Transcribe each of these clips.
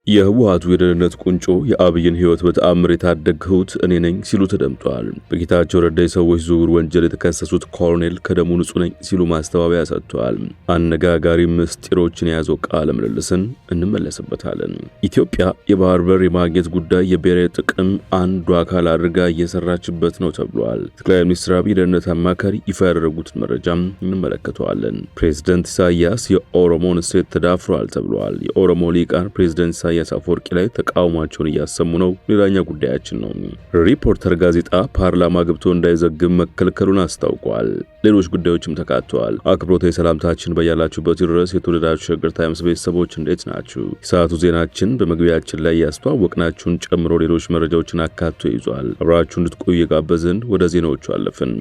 የህወሓቱ የደህንነት ቁንጮ የአብይን ህይወት በተአምር የታደግሁት እኔ ነኝ ሲሉ ተደምጠዋል። በጌታቸው ረዳ የሰዎች ዝውውር ወንጀል የተከሰሱት ኮሎኔል ከደሙ ንጹህ ነኝ ሲሉ ማስተባበያ ሰጥተዋል። አነጋጋሪ ምስጢሮችን የያዘው ቃለ ምልልስን እንመለስበታለን። ኢትዮጵያ የባህር በር የማግኘት ጉዳይ የብሔራዊ ጥቅም አንዱ አካል አድርጋ እየሰራችበት ነው ተብሏል። ጠቅላይ ሚኒስትር አብይ ደህንነት አማካሪ ይፋ ያደረጉትን መረጃም እንመለከተዋለን። ፕሬዝዳንት ኢሳያስ የኦሮሞን እሴት ተዳፍረዋል ተብሏል። የኦሮሞ ሊቃን ፕሬዝዳንት ኢሳያስ አፈወርቂ ላይ ተቃውሟቸውን እያሰሙ ነው። ሌላኛ ጉዳያችን ነው። ሪፖርተር ጋዜጣ ፓርላማ ገብቶ እንዳይዘግብ መከልከሉን አስታውቋል። ሌሎች ጉዳዮችም ተካተዋል። አክብሮታዊ ሰላምታችን በያላችሁበት ድረስ የተወደዳችሁ ሸገር ታይምስ ቤተሰቦች እንዴት ናችሁ? የሰዓቱ ዜናችን በመግቢያችን ላይ ያስተዋወቅናችሁን ጨምሮ ሌሎች መረጃዎችን አካቶ ይዟል። አብራችሁ እንድትቆዩ የጋበዝን ወደ ዜናዎቹ አለፍን።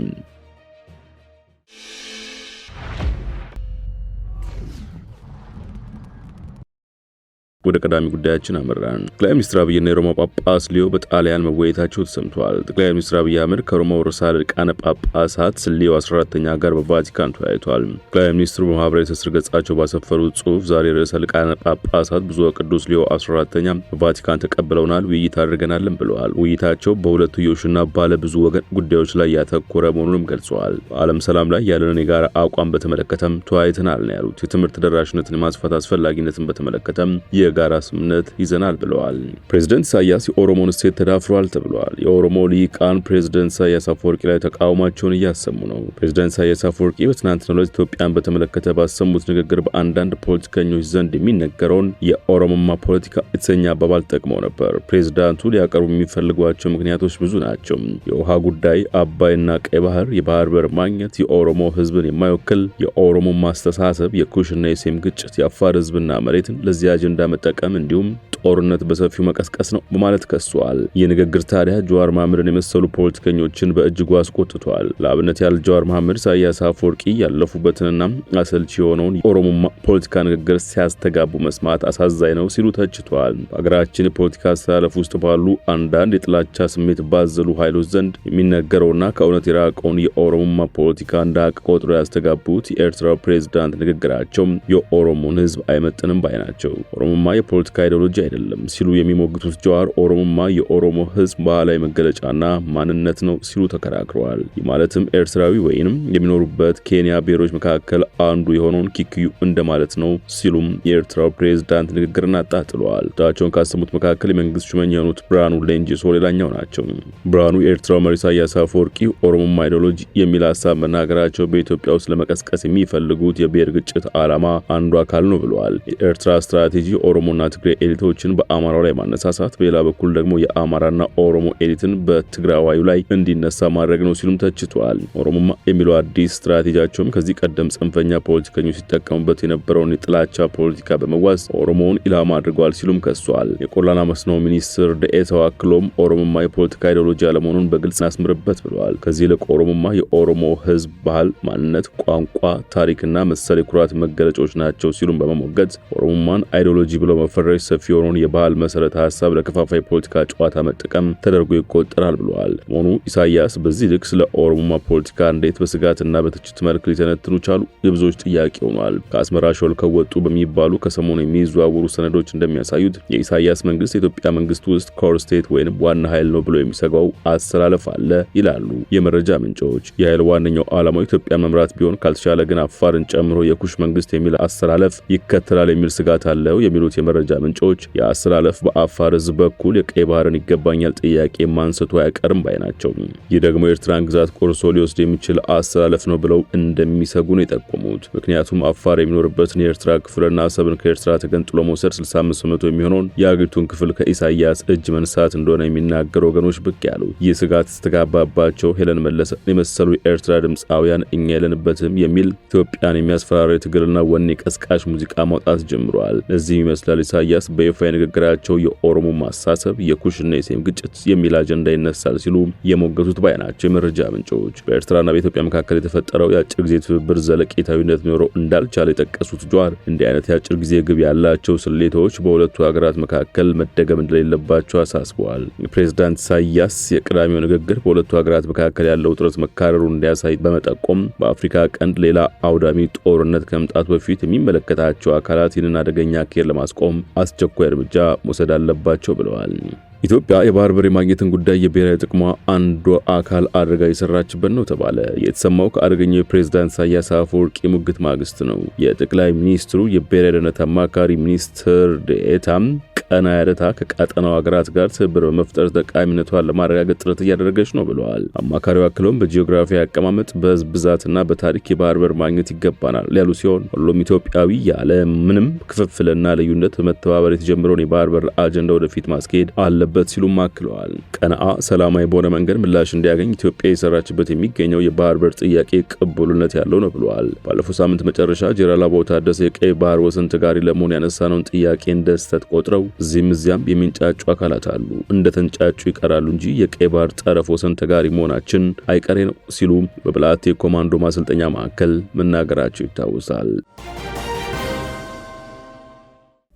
ወደ ቀዳሚ ጉዳያችን አመራን። ጠቅላይ ሚኒስትር አብይና የሮማ ጳጳስ ሊዮ በጣሊያን መወያየታቸው ተሰምቷል። ጠቅላይ ሚኒስትር አብይ አህመድ ከሮማው ርዕሰ ሊቃነ ጳጳሳት ሊዮ 14ኛ ጋር በቫቲካን ተወያይተዋል። ጠቅላይ ሚኒስትሩ በማህበራዊ ትስስር ገጻቸው ባሰፈሩት ጽሑፍ ዛሬ ርዕሰ ሊቃነ ጳጳሳት ብፁዕ ወቅዱስ ሊዮ 14ኛ በቫቲካን ተቀብለውናል፣ ውይይት አድርገናልን ብለዋል። ውይይታቸው በሁለትዮሽና ባለ ብዙ ወገን ጉዳዮች ላይ ያተኮረ መሆኑንም ገልጸዋል። በዓለም ሰላም ላይ ያለንን የጋራ አቋም በተመለከተም ተወያይተናል ነው ያሉት። የትምህርት ተደራሽነትን የማስፋት አስፈላጊነትን በተመለከተም የጋራ ስምምነት ይዘናል ብለዋል። ፕሬዝዳንት ኢሳያስ የኦሮሞን እሴት ተዳፍረዋል ተብሏል። የኦሮሞ ሊቃን ፕሬዝዳንት ኢሳያስ አፈወርቂ ላይ ተቃውሟቸውን እያሰሙ ነው። ፕሬዝዳንት ኢሳያስ አፈወርቂ በትናንትናው ዕለት ኢትዮጵያን በተመለከተ ባሰሙት ንግግር በአንዳንድ ፖለቲከኞች ዘንድ የሚነገረውን የኦሮሞማ ፖለቲካ የተሰኘ አባባል ጠቅመው ነበር። ፕሬዝዳንቱ ሊያቀርቡ የሚፈልጓቸው ምክንያቶች ብዙ ናቸው። የውሃ ጉዳይ፣ አባይና ቀይ ባህር፣ የባህር በር ማግኘት፣ የኦሮሞ ህዝብን የማይወክል የኦሮሞ ማስተሳሰብ፣ የኩሽና የሴም ግጭት፣ የአፋር ህዝብና መሬትን ለዚህ አጀንዳ መጠቀም እንዲሁም ጦርነት በሰፊው መቀስቀስ ነው በማለት ከሷል። ይህ ንግግር ታዲያ ጀዋር መሐመድን የመሰሉ ፖለቲከኞችን በእጅጉ አስቆጥቷል። ለአብነት ያህል ጀዋር መሐመድ ኢሳያስ አፈወርቂ ያለፉበትንና አሰልቺ የሆነውን የኦሮሞማ ፖለቲካ ንግግር ሲያስተጋቡ መስማት አሳዛኝ ነው ሲሉ ተችቷል። በሀገራችን የፖለቲካ አስተላለፍ ውስጥ ባሉ አንዳንድ የጥላቻ ስሜት ባዘሉ ኃይሎች ዘንድ የሚነገረውና ከእውነት የራቀውን የኦሮሞማ ፖለቲካ እንደ ሀቅ ቆጥሮ ያስተጋቡት የኤርትራው ፕሬዝዳንት ንግግራቸው የኦሮሞን ህዝብ አይመጥንም ባይ ናቸው። ኦሮሞማ የፖለቲካ አይዲዮሎጂ አይደለም ሲሉ የሚሞግቱት ጀዋር ኦሮሞማ የኦሮሞ ህዝብ ባህላዊ መገለጫና ማንነት ነው ሲሉ ተከራክረዋል። ይህ ማለትም ኤርትራዊ ወይንም የሚኖሩበት ኬንያ ብሔሮች መካከል አንዱ የሆነውን ኪክዩ እንደማለት ነው ሲሉም የኤርትራው ፕሬዝዳንት ንግግርን አጣጥለዋል። ዳቸውን ካሰሙት መካከል የመንግስት ሹመኛ የሆኑት ብርሃኑ ሌንጂሶ ሌላኛው ናቸው። ብርሃኑ የኤርትራው መሪ ኢሳያስ አፈወርቂ ኦሮሞማ አይዲዮሎጂ የሚል ሀሳብ መናገራቸው በኢትዮጵያ ውስጥ ለመቀስቀስ የሚፈልጉት የብሔር ግጭት ዓላማ አንዱ አካል ነው ብለዋል። የኤርትራ ስትራቴጂ ኦሮሞና ትግሬ ኤሊቶችን በአማራው ላይ ማነሳሳት፣ በሌላ በኩል ደግሞ የአማራና ኦሮሞ ኤሊትን በትግራዋዩ ላይ እንዲነሳ ማድረግ ነው ሲሉም ተችቷል። ኦሮሞማ የሚለው አዲስ ስትራቴጂያቸውም ከዚህ ቀደም ጽንፈኛ ፖለቲከኞች ሲጠቀሙበት የነበረውን የጥላቻ ፖለቲካ በመዋዝ ኦሮሞውን ኢላማ አድርገዋል ሲሉም ከሷል። የቆላና መስኖ ሚኒስትር ደኤታው አክሎም ኦሮሞማ የፖለቲካ አይዲዮሎጂ አለመሆኑን በግልጽ እናስምርበት ብለዋል። ከዚህ ይልቅ ኦሮሞማ የኦሮሞ ህዝብ ባህል፣ ማንነት፣ ቋንቋ፣ ታሪክና መሰል የኩራት መገለጫዎች ናቸው ሲሉም በመሞገት ኦሮሞማን አይዲዮሎጂ ብለው መፈረጅ ሰፊ የሆነውን የባህል መሰረተ ሀሳብ ለከፋፋይ ፖለቲካ ጨዋታ መጠቀም ተደርጎ ይቆጠራል ብለዋል። መሆኑ ኢሳያስ በዚህ ልክ ስለ ኦሮሞማ ፖለቲካ እንዴት በስጋትና በትችት መልክ ሊተነትኑ ቻሉ? የብዙዎች ጥያቄ ሆኗል። ከአስመራ ሾልከው ወጡ በሚባሉ ከሰሞኑ የሚዘዋወሩ ሰነዶች እንደሚያሳዩት የኢሳያስ መንግስት የኢትዮጵያ መንግስት ውስጥ ኮር ስቴት ወይም ዋና ኃይል ነው ብሎ የሚሰጋው አሰላለፍ አለ ይላሉ የመረጃ ምንጮች። የኃይል ዋነኛው ዓላማው ኢትዮጵያ መምራት ቢሆን ካልተቻለ ግን አፋርን ጨምሮ የኩሽ መንግስት የሚል አሰላለፍ ይከተላል የሚል ስጋት አለው የሚሉት የመረጃ ምንጮች የአሰላለፍ በአፋር ህዝብ በኩል የቀይ ባህርን ይገባኛል ጥያቄ ማንሰቱ አይቀርም ባይ ናቸው። ይህ ደግሞ የኤርትራን ግዛት ቆርሶ ሊወስድ የሚችል አሰላለፍ ነው ብለው እንደሚሰጉ ነው የጠቆሙት። ምክንያቱም አፋር የሚኖርበትን የኤርትራ ክፍልና አሰብን ከኤርትራ ተገንጥሎ መውሰድ 65% የሚሆነውን የአገሪቱን ክፍል ከኢሳያስ እጅ መንሳት እንደሆነ የሚናገሩ ወገኖች ብቅ ያሉ። ይህ ስጋት ስተጋባባቸው ሄለን መለሰ የመሰሉ የኤርትራ ድምፃውያን እኛ የለንበትም የሚል ኢትዮጵያን የሚያስፈራራ ትግልና ወኔ ቀስቃሽ ሙዚቃ ማውጣት ጀምረዋል። ለዚህም ይመስላል ኢሳያስ በይፋ ንግግራቸው የኦሮሞ ማሳሰብ፣ የኩሽና የሴም ግጭት የሚል አጀንዳ ይነሳል ሲሉ የሞገቱት ባይ ናቸው የመረጃ ምንጮች። በኤርትራና በኢትዮጵያ መካከል የተፈጠረው የአጭር ጊዜ ትብብር ዘለቄታዊነት ኖረው እንዳልቻለ የጠቀሱት ጀዋር እንዲህ አይነት የአጭር ጊዜ ግብ ያላቸው ስሌቶች በሁለቱ ሀገራት መካከል መደገም እንደሌለባቸው አሳስበዋል። ፕሬዝዳንት ኢሳያስ የቅዳሜው ንግግር በሁለቱ ሀገራት መካከል ያለው ውጥረት መካረሩን እንዲያሳይ በመጠቆም በአፍሪካ ቀንድ ሌላ አውዳሚ ጦርነት ከመምጣቱ በፊት የሚመለከታቸው አካላት ይህንን አደገኛ አካሄድ ለማስቆም ለማስቆም አስቸኳይ እርምጃ መውሰድ አለባቸው ብለዋል። ኢትዮጵያ የባህር በር የማግኘትን ጉዳይ የብሔራዊ ጥቅሟ አንዱ አካል አድርጋ የሰራችበት ነው ተባለ። የተሰማው ከአደገኛው የፕሬዝዳንት ኢሳያስ አፈወርቂ ሙግት ማግስት ነው። የጠቅላይ ሚኒስትሩ የብሔራዊ ደህንነት አማካሪ ሚኒስትር ዴኤታም ቀና ያደታ ከቀጠናው ሀገራት ጋር ትብብር በመፍጠር ጠቃሚነቷን ለማረጋገጥ ጥረት እያደረገች ነው ብለዋል። አማካሪው አክለውም በጂኦግራፊ አቀማመጥ፣ በህዝብ ብዛትና በታሪክ የባህር በር ማግኘት ይገባናል ያሉ ሲሆን ሁሉም ኢትዮጵያዊ ያለ ምንም ክፍፍልና ልዩነት በመተባበር የተጀመረውን የባህር በር አጀንዳ ወደፊት ማስኬድ አለበት ሲሉም አክለዋል። ቀነአ ሰላማዊ በሆነ መንገድ ምላሽ እንዲያገኝ ኢትዮጵያ የሰራችበት የሚገኘው የባህር በር ጥያቄ ቅቡልነት ያለው ነው ብለዋል። ባለፈው ሳምንት መጨረሻ ጄኔራል አበባው ታደሰ የቀይ ባህር ወሰን ተጋሪ ለመሆን ያነሳነውን ጥያቄ እንደ ስህተት ቆጥረው እዚህም እዚያም የሚንጫጩ አካላት አሉ። እንደ ተንጫጩ ይቀራሉ እንጂ የቀይ ባህር ጠረፍ ወሰን ተጋሪ መሆናችን አይቀሬ ነው ሲሉ በብላቴ ኮማንዶ ማሰልጠኛ ማዕከል መናገራቸው ይታወሳል።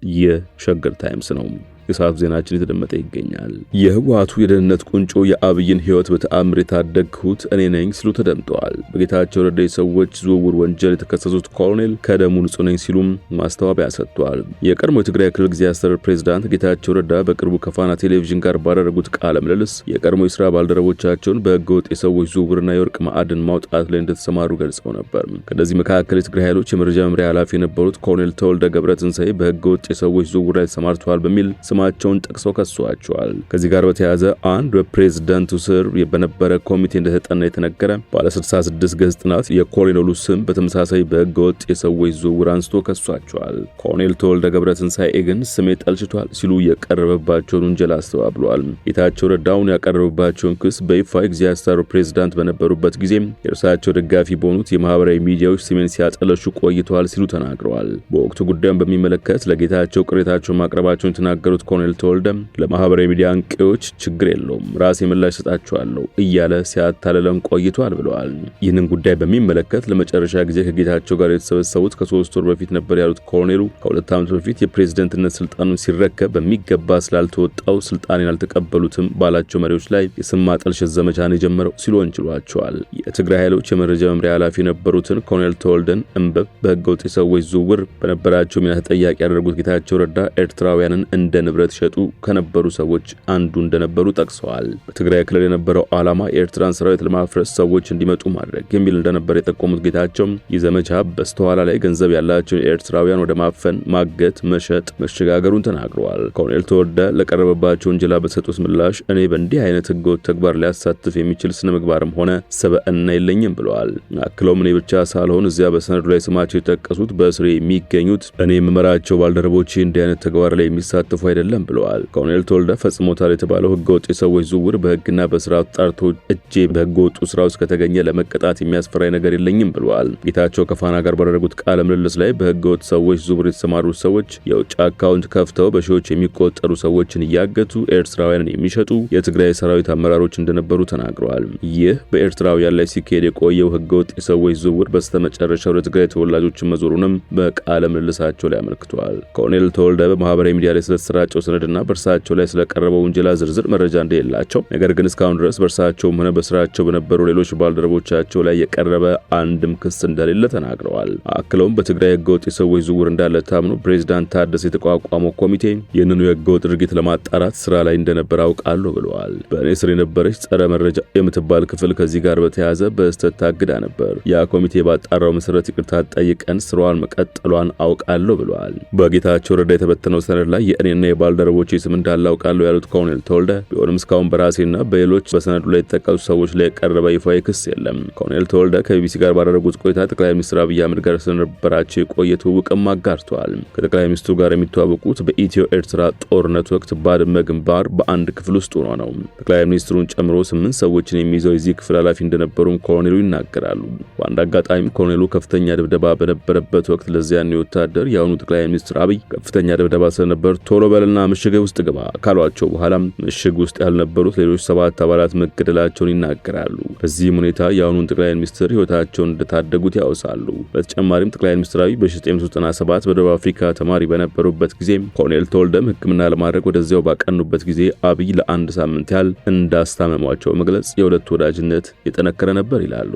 የሸገር ታይምስ ነው። የሰዓቱ ዜናችን የተደመጠ ይገኛል። የህወሓቱ የደህንነት ቁንጮ የአብይን ህይወት በተአምር የታደግሁት እኔ ነኝ ሲሉ ተደምጠዋል። በጌታቸው ረዳ ሰዎች ዝውውር ወንጀል የተከሰሱት ኮሎኔል ከደሙ ንጹህ ነኝ ሲሉም ማስተባበያ ሰጥተዋል። የቀድሞ የትግራይ ክልል ጊዜያዊ አስተዳደር ፕሬዝዳንት ጌታቸው ረዳ በቅርቡ ከፋና ቴሌቪዥን ጋር ባደረጉት ቃለ ምልልስ የቀድሞ የስራ ባልደረቦቻቸውን በህገወጥ የሰዎች ዝውውርና የወርቅ ማዕድን ማውጣት ላይ እንደተሰማሩ ገልጸው ነበር። ከነዚህ መካከል የትግራይ ኃይሎች የመረጃ መምሪያ ኃላፊ የነበሩት ኮሎኔል ተወልደ ገብረትንሳኤ በህገወጥ የሰዎች ዝውውር ላይ ተሰማርተዋል በሚል ስማቸውን ጠቅሰው ከሷቸዋል። ከዚህ ጋር በተያያዘ አንድ በፕሬዝዳንቱ ስር በነበረ ኮሚቴ እንደተጠና የተነገረ ባለ 66 ገጽ ጥናት የኮሎኔሉ ስም በተመሳሳይ በህገወጥ የሰዎች ዝውውር አንስቶ ከሷቸዋል። ኮሎኔል ተወልደ ገብረትንሳኤ ግን ስሜ ጠልሽቷል ሲሉ የቀረበባቸውን ውንጀላ አስተባብለዋል። ጌታቸው ረዳውን ያቀረበባቸውን ክስ በይፋ ጊዜያዊ አስተዳደሩ ፕሬዝዳንት በነበሩበት ጊዜ የእርሳቸው ደጋፊ በሆኑት የማህበራዊ ሚዲያዎች ስሜን ሲያጠለሹ ቆይተዋል ሲሉ ተናግረዋል። በወቅቱ ጉዳዩን በሚመለከት ለጌታቸው ቅሬታቸውን ማቅረባቸውን የተናገሩት ኮሎኔል ተወልደ ለማህበራዊ ሚዲያ አንቂዎች ችግር የለውም ራሴ ምላሽ ሰጣቸዋለሁ እያለ ሲያታለለን ቆይቷል ብለዋል። ይህንን ጉዳይ በሚመለከት ለመጨረሻ ጊዜ ከጌታቸው ጋር የተሰበሰቡት ከ3 ወር በፊት ነበር ያሉት ኮሎኔሉ ከ2 ዓመት በፊት የፕሬዝደንትነት ስልጣኑን ሲረከብ በሚገባ ስላልተወጣው ስልጣኔን አልተቀበሉትም ባላቸው መሪዎች ላይ የስም ማጠልሸት ዘመቻን የጀመረው ሲሉ ወንጅሏቸዋል። የትግራይ ኃይሎች የመረጃ መምሪያ ኃላፊ የነበሩትን ኮሎኔል ተወልደን እንበብ በህገወጥ የሰዎች ዝውውር በነበራቸው ሚና ተጠያቂ ያደረጉት ጌታቸው ረዳ ኤርትራውያንን እንደ ንብረት ሸጡ ከነበሩ ሰዎች አንዱ እንደነበሩ ጠቅሰዋል። በትግራይ ክልል የነበረው ዓላማ የኤርትራን ሰራዊት ለማፍረስ ሰዎች እንዲመጡ ማድረግ የሚል እንደነበር የጠቆሙት ጌታቸው ይህ ዘመቻ በስተኋላ ላይ ገንዘብ ያላቸውን ኤርትራውያን ወደ ማፈን፣ ማገት፣ መሸጥ መሸጋገሩን ተናግረዋል። ኮሎኔል ተወልደ ለቀረበባቸው ወንጀላ በሰጡት ምላሽ እኔ በእንዲህ አይነት ህገወጥ ተግባር ሊያሳትፍ የሚችል ስነ ምግባርም ሆነ ሰብዕና የለኝም ብለዋል። አክለውም እኔ ብቻ ሳልሆን እዚያ በሰነዱ ላይ ስማቸው የጠቀሱት በእስሬ የሚገኙት እኔ የምመራቸው ባልደረቦቼ እንዲህ አይነት ተግባር ላይ የሚሳተፉ አይደለም ብለዋል። ኮሎኔል ተወልደ ፈጽሞታል የተባለው ህገወጥ የሰዎች ዝውውር በህግና በስርዓት ጣርቶ እጄ በህገወጡ ስራ ውስጥ ከተገኘ ለመቀጣት የሚያስፈራኝ ነገር የለኝም ብለዋል። ጌታቸው ከፋና ጋር ባደረጉት ቃለ ምልልስ ላይ በህገወጥ ሰዎች ዝውውር የተሰማሩት ሰዎች የውጭ አካውንት ከፍተው በሺዎች የሚቆጠሩ ሰዎችን እያገቱ ኤርትራውያንን የሚሸጡ የትግራይ ሰራዊት አመራሮች እንደነበሩ ተናግረዋል። ይህ በኤርትራውያን ላይ ሲካሄድ የቆየው ህገወጥ የሰዎች ዝውውር በስተመጨረሻ ወደ ትግራይ ተወላጆችን መዞሩንም በቃለ ምልልሳቸው ላይ አመልክተዋል። ኮሎኔል ተወልደ በማህበራዊ ሚዲያ ላይ ስለተሰራጨው ሰነድና በእርሳቸው ላይ ስለቀረበው ውንጀላ ዝርዝር መረጃ እንደሌላቸው ነገር ግን እስካሁን ድረስ በእርሳቸውም ሆነ በስራቸው በነበሩ ሌሎች ባልደረቦቻቸው ላይ የቀረበ አንድም ክስ እንደሌለ ተናግረዋል። አክለውም በትግራይ ህገወጥ የሰዎች ዝውውር እንዳለ ታምኖ ፕሬዝዳንት ታደሰ የተቋቋመው ኮሚቴ ይህንኑ የህገወጥ ድርጊት ለማጣራት ስራ ላይ እንደነበር አውቃለሁ ብለዋል። በእኔ ስር የነበረች ጸረ መረጃ የምትባል ክፍል ከዚህ ጋር በተያያዘ በስህተት ታግዳ ነበር። ያ ኮሚቴ ባጣራው መሰረት ይቅርታ ጠይቀን ስራዋን መቀጠሏን አውቃለሁ ብለዋል። በጌታቸው ረዳ የተበተነው ሰነድ ላይ የእኔና የባልደረቦቼ ስም እንዳለ አውቃለሁ ያሉት ኮሎኔል ተወልደ ቢሆንም እስካሁን በራሴና በሌሎች በሰነዱ ላይ የተጠቀሱ ሰዎች ላይ የቀረበ ይፋዊ ክስ የለም። ኮሎኔል ተወልደ ከቢቢሲ ጋር ባደረጉት ቆይታ ጠቅላይ ሚኒስትር አብይ አህመድ ጋር ስለነበራቸው የቆየ ትውውቅም አጋርተዋል። ከጠቅላይ ሚኒስትሩ ጋር የሚተዋወቁት በኢትዮ ኤርትራ ጦርነት ወቅት ባድመ ግንባር በአንድ ክፍል ውስጥ ሆነው ነው። ጠቅላይ ሚኒስትሩን ጨምሮ 8 ሰዎችን የሚይዘው የዚህ ክፍል ኃላፊ እንደነበሩም ኮሎኔሉ ይናገራሉ። በአንድ አጋጣሚ ኮሎኔሉ ከፍተኛ ድብደባ በነበረበት ወቅት ለዚያን ወታደር የአሁኑ ጠቅላይ ሚኒስትር አብይ ከፍተኛ ድብደባ ስለነበር ቶሎ በልና ተከላከልና ምሽግ ውስጥ ግባ ካሏቸው በኋላ ምሽግ ውስጥ ያልነበሩት ሌሎች 7 አባላት መገደላቸውን ይናገራሉ። በዚህም ሁኔታ የአሁኑን ጠቅላይ ሚኒስትር ህይወታቸውን እንደታደጉት ያወሳሉ። በተጨማሪም ጠቅላይ ሚኒስትር አብይ በ1997 በደቡብ አፍሪካ ተማሪ በነበሩበት ጊዜ ኮሎኔል ተወልደም ሕክምና ለማድረግ ወደዚያው ባቀኑበት ጊዜ አብይ ለአንድ ሳምንት ያህል እንዳስታመሟቸው መግለጽ የሁለቱ ወዳጅነት የጠነከረ ነበር ይላሉ።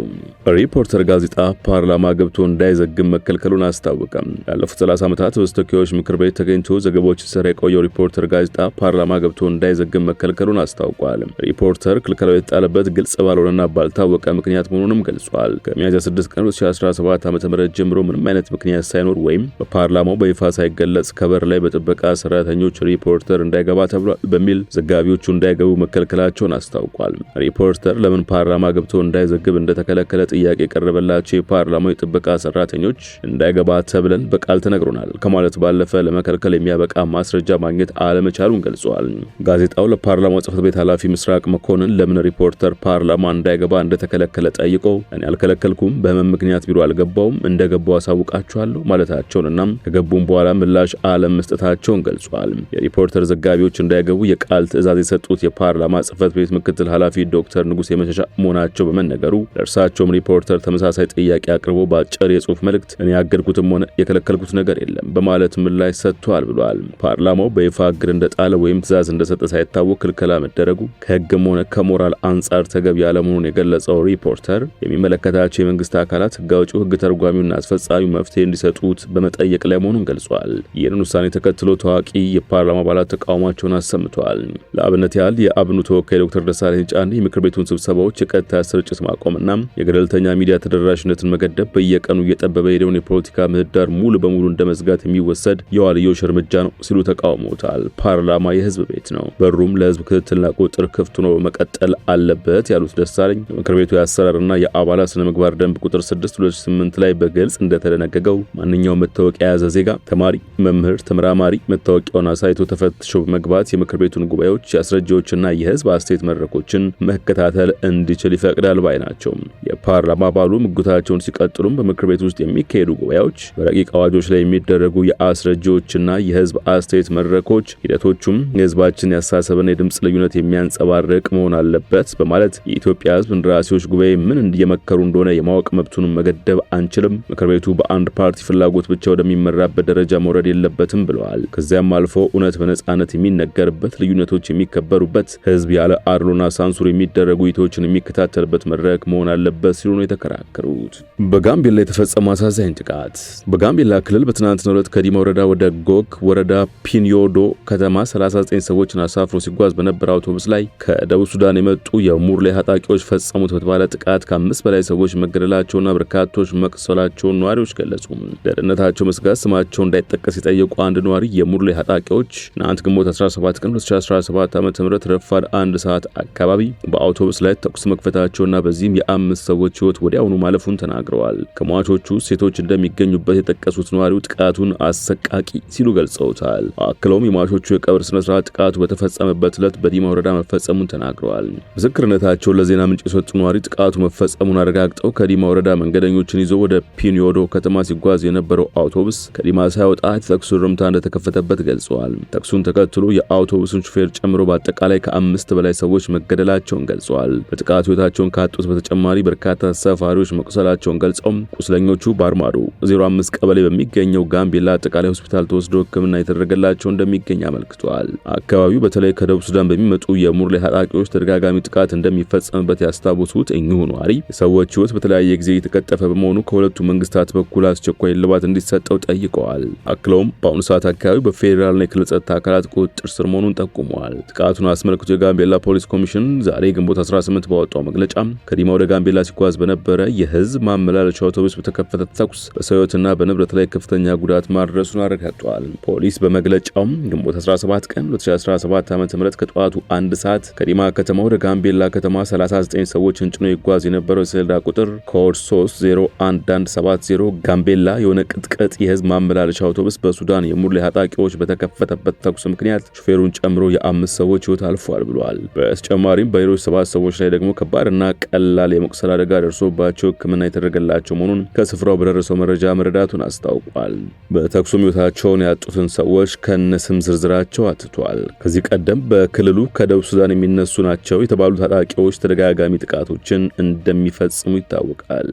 ሪፖርተር ጋዜጣ ፓርላማ ገብቶ እንዳይዘግብ መከልከሉን አስታወቀም። ያለፉት 30 ዓመታት በተወካዮች ምክር ቤት ተገኝቶ ዘገባዎችን ሲሰራ የቆየው ሪፖርተር ጋዜጣ ፓርላማ ገብቶ እንዳይዘግብ መከልከሉን አስታውቋል። ሪፖርተር ክልከላው የተጣለበት ግልጽ ባልሆነና ባልታወቀ ምክንያት መሆኑንም ገልጿል። ከሚያዝያ 6 ቀን 2017 ዓ.ም ጀምሮ ምንም አይነት ምክንያት ሳይኖር ወይም በፓርላማው በይፋ ሳይገለጽ ከበር ላይ በጥበቃ ሰራተኞች ሪፖርተር እንዳይገባ ተብሏል በሚል ዘጋቢዎቹ እንዳይገቡ መከልከላቸውን አስታውቋል። ሪፖርተር ለምን ፓርላማ ገብቶ እንዳይዘግብ እንደተከለከለ ጥያቄ የቀረበላቸው የፓርላማው የጥበቃ ሰራተኞች እንዳይገባ ተብለን በቃል ተነግሮናል ከማለት ባለፈ ለመከልከል የሚያበቃ ማስረጃ ማግኘት አለመቻሉን ገልጿል። ጋዜጣው ለፓርላማው ጽሕፈት ቤት ኃላፊ ምስራቅ መኮንን ለምን ሪፖርተር ፓርላማ እንዳይገባ እንደተከለከለ ጠይቆ እኔ አልከለከልኩም፣ በህመም ምክንያት ቢሮ አልገባውም፣ እንደገባው አሳውቃቸዋለሁ ማለታቸውንና ከገቡም በኋላ ምላሽ አለመስጠታቸውን ገልጿል። የሪፖርተር ዘጋቢዎች እንዳይገቡ የቃል ትዕዛዝ የሰጡት የፓርላማ ጽሕፈት ቤት ምክትል ኃላፊ ዶክተር ንጉሴ መሸሻ መሆናቸው በመነገሩ ለእርሳቸውም ሪፖርተር ተመሳሳይ ጥያቄ አቅርቦ በአጭር የጽሑፍ መልእክት እኔ ያገድኩትም ሆነ የከለከልኩት ነገር የለም በማለት ምላሽ ሰጥቷል ብሏል። ፓርላማው በይፋ እግድ እንደጣለ ወይም ትዕዛዝ እንደሰጠ ሳይታወቅ ክልከላ መደረጉ ከህግም ሆነ ከሞራል አንጻር ተገቢ ያለመሆኑን የገለጸው ሪፖርተር የሚመለከታቸው የመንግስት አካላት ህግ አውጪው፣ ህግ ተርጓሚውና አስፈጻሚው መፍትሄ እንዲሰጡት በመጠየቅ ላይ መሆኑን ገልጿል። ይህንን ውሳኔ ተከትሎ ታዋቂ የፓርላማ አባላት ተቃውሟቸውን አሰምተዋል። ለአብነት ያህል የአብኑ ተወካይ ዶክተር ደሳለኝ ጫኔ የምክር ቤቱን ስብሰባዎች የቀጥታ ስርጭት ማቆምና የገለልተኛ ሚዲያ ተደራሽነትን መገደብ በየቀኑ እየጠበበ ሄደውን የፖለቲካ ምህዳር ሙሉ በሙሉ እንደመዝጋት የሚወሰድ የዋልዮሽ እርምጃ ነው ሲሉ ተቃውመውታል። ፓርላማ የህዝብ ቤት ነው፣ በሩም ለህዝብ ክትትልና ቁጥጥር ክፍት ሆኖ መቀጠል አለበት ያሉት ደሳለኝ የምክር ቤቱ የአሰራርና የአባላት ስነ ምግባር ደንብ ቁጥር 6/2008 ላይ በግልጽ እንደተደነገገው ማንኛውም መታወቂያ የያዘ ዜጋ፣ ተማሪ፣ መምህር፣ ተመራማሪ መታወቂያውን አሳይቶ ተፈትሾ በመግባት የምክር ቤቱን ጉባኤዎች፣ የአስረጂዎችና የህዝብ አስተያየት መድረኮችን መከታተል እንዲችል ይፈቅዳል ባይ ናቸው። የፓርላማ አባሉ ምጉታቸውን ሲቀጥሉም በምክር ቤት ውስጥ የሚካሄዱ ጉባኤዎች፣ በረቂቅ አዋጆች ላይ የሚደረጉ የአስረጂዎችና የህዝብ አስተያየት መድረኮች ሂደቶቹም የህዝባችን ያሳሰበና የድምፅ ልዩነት የሚያንጸባርቅ መሆን አለበት በማለት የኢትዮጵያ ህዝብ እንደራሴዎች ጉባኤ ምን እየመከሩ እንደሆነ የማወቅ መብቱን መገደብ አንችልም። ምክር ቤቱ በአንድ ፓርቲ ፍላጎት ብቻ ወደሚመራበት ደረጃ መውረድ የለበትም ብለዋል። ከዚያም አልፎ እውነት በነጻነት የሚነገርበት፣ ልዩነቶች የሚከበሩበት፣ ህዝብ ያለ አድሎና ሳንሱር የሚደረጉ ውይይቶችን የሚከታተልበት መድረክ መሆን አለበት ሲሉ ነው የተከራከሩት። በጋምቤላ የተፈጸመ አሳዛኝ ጥቃት። በጋምቤላ ክልል በትናንትናው ዕለት ከዲማ ወረዳ ወደ ጎግ ወረዳ ፒንዮዶ ከተማ 39 ሰዎችን አሳፍሮ ሲጓዝ በነበረ አውቶቡስ ላይ ከደቡብ ሱዳን የመጡ የሙርሌ ታጣቂዎች ፈጸሙት በተባለ ጥቃት ከ5 በላይ ሰዎች መገደላቸውና በርካቶች መቁሰላቸውን ነዋሪዎች ገለጹ። ለደህንነታቸው መስጋት ስማቸው እንዳይጠቀስ የጠየቁ አንድ ነዋሪ የሙርሌ ታጣቂዎች ትናንት ግንቦት 17 ቀን 2017 ዓ.ም ረፋድ 1 ሰዓት አካባቢ በአውቶቡስ ላይ ተኩስ መክፈታቸውና በዚህም የ5 ሰዎች ህይወት ወዲያውኑ ማለፉን ተናግረዋል። ከሟቾቹ ሴቶች እንደሚገኙበት የጠቀሱት ነዋሪው ጥቃቱን አሰቃቂ ሲሉ ገልጸውታል። አክለውም የሟቾቹ የቀብር ስነ ስርዓት ጥቃቱ በተፈጸመበት ዕለት በዲማ ወረዳ መፈጸሙን ተናግረዋል። ምስክርነታቸውን ለዜና ምንጭ የሰጡ ነዋሪ ጥቃቱ መፈጸሙን አረጋግጠው ከዲማ ወረዳ መንገደኞችን ይዞ ወደ ፒንዮዶ ከተማ ሲጓዝ የነበረው አውቶቡስ ከዲማ ሳይወጣ የተኩስ ርምታ እንደተከፈተበት ገልጸዋል። ተኩሱን ተከትሎ የአውቶቡስን ሹፌር ጨምሮ በአጠቃላይ ከ5 በላይ ሰዎች መገደላቸውን ገልጸዋል። በጥቃቱ ህይወታቸውን ካጡት በተጨማሪ በርካታ ተሳፋሪዎች መቁሰላቸውን ገልጸው ቁስለኞቹ በአርማዶ 05 ቀበሌ በሚገኘው ጋምቤላ አጠቃላይ ሆስፒታል ተወስደው ሕክምና የተደረገላቸው እንደሚገኝ አመልክተዋል። አካባቢው በተለይ ከደቡብ ሱዳን በሚመጡ የሙርሌ ታጣቂዎች ተደጋጋሚ ጥቃት እንደሚፈጸምበት ያስታወሱት እኚሁ ነዋሪ የሰዎች ህይወት በተለያየ ጊዜ የተቀጠፈ በመሆኑ ከሁለቱ መንግስታት በኩል አስቸኳይ እልባት እንዲሰጠው ጠይቀዋል። አክለውም በአሁኑ ሰዓት አካባቢ በፌዴራልና የክልል ጸጥታ አካላት ቁጥጥር ስር መሆኑን ጠቁመዋል። ጥቃቱን አስመልክቶ የጋምቤላ ፖሊስ ኮሚሽን ዛሬ ግንቦት 18 ባወጣው መግለጫ ከዲማ ወደ ጋምቤላ ሲጓዝ በነበረ የህዝብ ማመላለሻ አውቶቡስ በተከፈተ ተኩስ በሰው ህይወትና በንብረት ላይ ከፍተኛ ጉዳት ማድረሱን አረጋግጧል። ፖሊስ በመግለጫው ግንቦት 17 ቀን 2017 ዓ.ም ከጠዋቱ 1 ሰዓት ከዲማ ከተማ ወደ ጋምቤላ ከተማ 39 ሰዎችን ጭኖ ይጓዝ የነበረው የሰሌዳ ቁጥር ኮድ 301170 ጋምቤላ የሆነ ቅጥቅጥ የህዝብ ማመላለሻ አውቶቡስ በሱዳን የሙርሌ ታጣቂዎች በተከፈተበት ተኩስ ምክንያት ሹፌሩን ጨምሮ የ5 ሰዎች ህይወት አልፏል ብሏል። በተጨማሪም በሌሎች 7 ሰዎች ላይ ደግሞ ከባድና ቀላል የመቁሰል አደጋ ደርሶባቸው ሕክምና የተደረገላቸው መሆኑን ከስፍራው በደረሰው መረጃ መረዳቱን አስታውቋል። በተኩሱም ህይወታቸውን ያጡትን ሰዎች ከነ ስም ዝርዝራቸው አትቷል። ከዚህ ቀደም በክልሉ ከደቡብ ሱዳን የሚነሱ ናቸው የተባሉ ታጣቂዎች ተደጋጋሚ ጥቃቶችን እንደሚፈጽሙ ይታወቃል።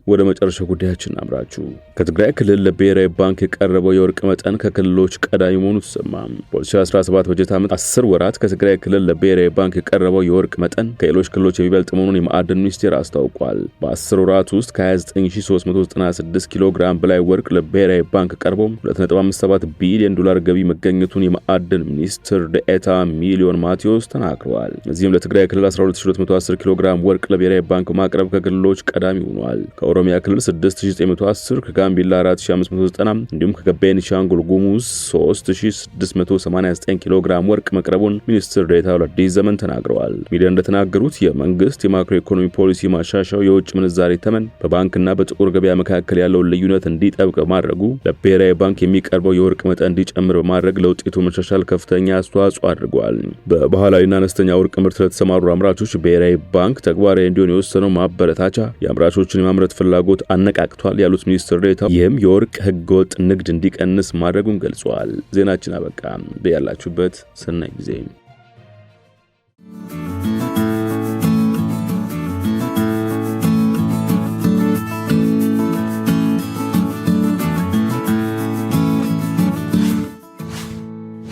ወደ መጨረሻው ጉዳያችን አምራችሁ ከትግራይ ክልል ለብሔራዊ ባንክ የቀረበው የወርቅ መጠን ከክልሎች ቀዳሚ መሆኑ ተሰማ። በ2017 በጀት ዓመት 10 ወራት ከትግራይ ክልል ለብሔራዊ ባንክ የቀረበው የወርቅ መጠን ከሌሎች ክልሎች የሚበልጥ መሆኑን የማዕድን ሚኒስቴር አስታውቋል። በ10 ወራት ውስጥ ከ29396 ኪሎ ግራም በላይ ወርቅ ለብሔራዊ ባንክ ቀርቦ 2.57 ቢሊዮን ዶላር ገቢ መገኘቱን የማዕድን ሚኒስትር ዴኤታ ሚሊዮን ማቴዎስ ተናግረዋል። እዚህም ለትግራይ ክልል 12210 ኪሎ ግራም ወርቅ ለብሔራዊ ባንክ ማቅረብ ከክልሎች ቀዳሚ ሆኗል። ከኦሮሚያ ክልል 6910፣ ከጋምቤላ 4590 እንዲሁም ከቤኒሻንጉል ጉሙዝ 3689 ኪሎ ግራም ወርቅ መቅረቡን ሚኒስትር ዴኤታው ለአዲስ ዘመን ተናግረዋል። ሚዲያ እንደተናገሩት የመንግስት የማክሮ ኢኮኖሚ ፖሊሲ ማሻሻያው የውጭ ምንዛሬ ተመን በባንክና በጥቁር ገበያ መካከል ያለውን ልዩነት እንዲጠብቅ ማድረጉ ለብሔራዊ ባንክ የሚቀርበው የወርቅ መጠን እንዲጨምር በማድረግ ለውጤቱ መሻሻል ከፍተኛ አስተዋጽኦ አድርጓል። በባህላዊና አነስተኛ ወርቅ ምርት ለተሰማሩ አምራቾች ብሔራዊ ባንክ ተግባራዊ እንዲሆን የወሰነው ማበረታቻ የአምራቾችን የማምረት ፍላጎት አነቃቅቷል ያሉት ሚኒስትር ዴኤታው ይህም የወርቅ ህገወጥ ንግድ እንዲቀንስ ማድረጉን ገልጸዋል። ዜናችን አበቃ። በያላችሁበት ሰናይ ጊዜ።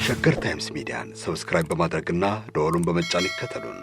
ሸገር ታይምስ ሚዲያን ሰብስክራይብ በማድረግና ደወሉን በመጫን ይከተሉን።